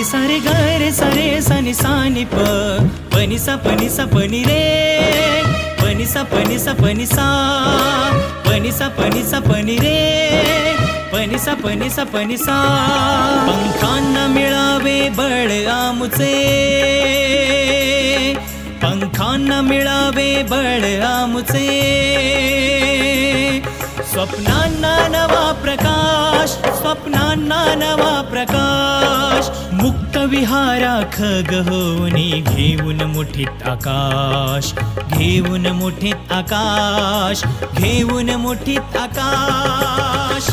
सारे ग सारे सनि सानि प पनि सा पनि रे पनि सा पनि सा पनि सा पनि सा पनि सा पनि रे पनि सा पनि सा पनि सा पंखांना मिळावे बळ आमुचे पंखांना मिळावे बळ आमुचे स्वप्नांना नवा प्रकाश स्वप्नांना नवा प्रकाश मुक्त विहाराख गहोनी घेऊन मुठीत आकाश घेऊन मुठीत आकाश घेऊन मुठीत आकाश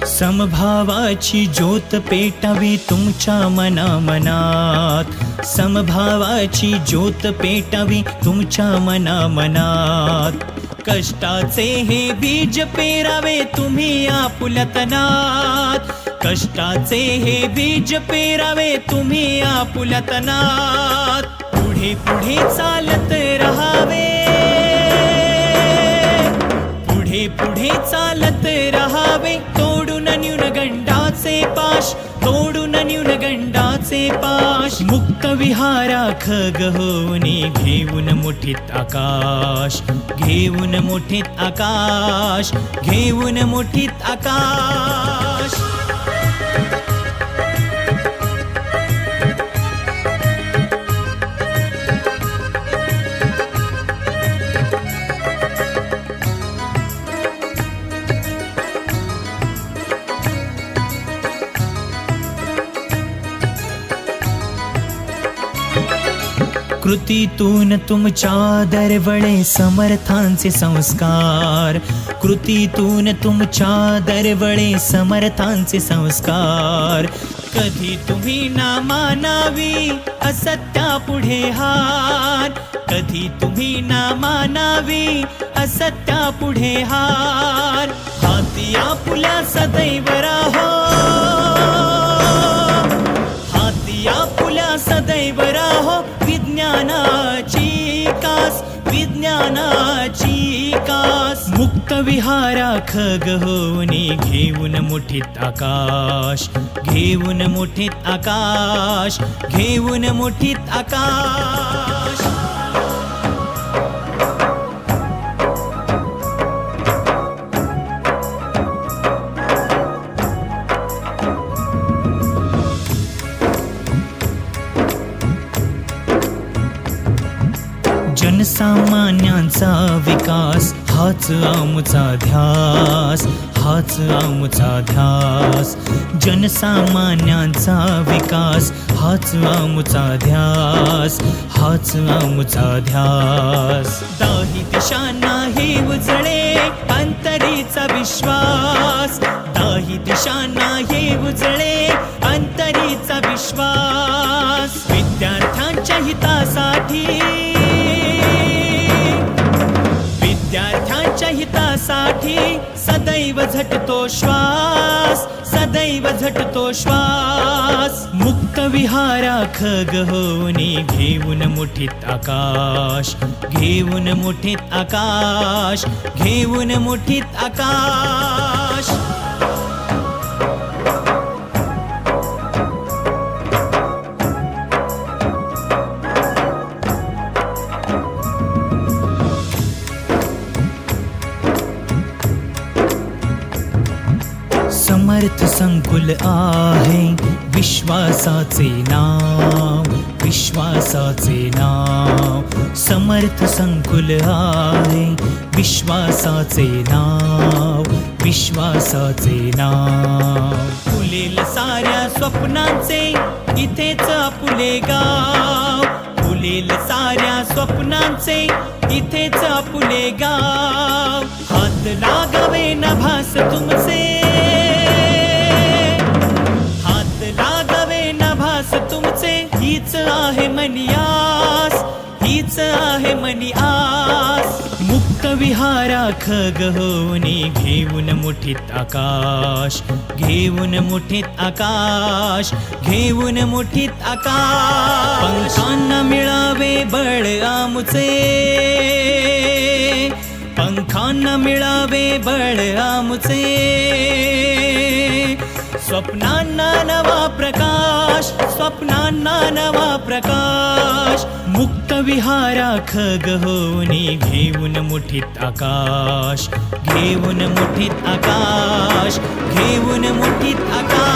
समभावाची ज्योत पेटावी तुमच्या मनामनात समभावाची ज्योत पेटावी तुमच्या मनामनात कष्टाचे हे बीज पेरावे तुम्ही आपुलतनात कष्टाचे हे बीज पेरावे तुम्ही आपुलतनात पुढे पुढे चालत रहावे पुढे पुढे चालत रहावे तोडून न्यूनगंडाचे पाश तोडून न्यूनगंडाचे पाश मुक्त विहाराख गहोनी घेऊन मुठीत आकाश घेऊन मुठीत आकाश घेऊन मुठीत आकाश कृतीतून तुमच्या दरवळे समर्थांचे संस्कार कृतीतून तुमच्या दरवळे समर्थांचे संस्कार कधी तुम्ही ना मानावी असत्या पुढे हार कधी तुम्ही ना मानावी असत्या पुढे हार हाती आपुल्या सदैव राहो हाती आपुल्या सदैव राहो विज्ञानाची कास विज्ञानाची कास मुक्त विहाराख गहोनी घेऊन मुठीत आकाश घेऊन मुठीत आकाश घेऊन मुठीत आकाश जनसामान्यांचा विकास हाच आमचा ध्यास हाच आमचा ध्यास जनसामान्यांचा विकास हाच आमचा ध्यास हाच आमचा ध्यास दाही दिशांना हे उजळे अंतरीचा विश्वास दाही दिशांना हे उजळे अंतरीचा विश्वास विद्यार्थ्यांच्या हितासाठी विद्यार्थ्यांच्या हितासाठी सदैव झटतो श्वास सदैव झटतो श्वास मुक्त विहाराख गहोनी घेऊन मुठीत आकाश घेऊन मुठीत आकाश घेऊन मुठीत आकाश समर्थ संकुल आहे विश्वासाचे नाव विश्वासाचे नाव समर्थ संकुल आहे. विश्वासाचे नाव, विश्वासाचे नाव. फुलेल साऱ्या स्वप्नांचे इथेच आपुले गाव. फुलेल साऱ्या स्वप्नांचे इथेच आपुले गाव. हात लागावे न भास तुमचे, हात लागावे न भास तुमचे. हीच आहे मनी आस, हीच आहे मनी आस. मुक्त विहाराख गहोनी घेऊन मुठीत आकाश, घेऊन मुठीत आकाश, घेऊन मुठीत आकाश. पंखांना मिळावे बळ आमुचे, पंखांना मिळावे बळ आमुचे. स्वप्नांना नवा प्रकाश, स्वप्नांना नवा प्रकाश. मुक्त विहाराख गहोनी घेऊन मुठीत आकाश, घेऊन मुठीत आकाश, घेऊन मुठीत आकाश.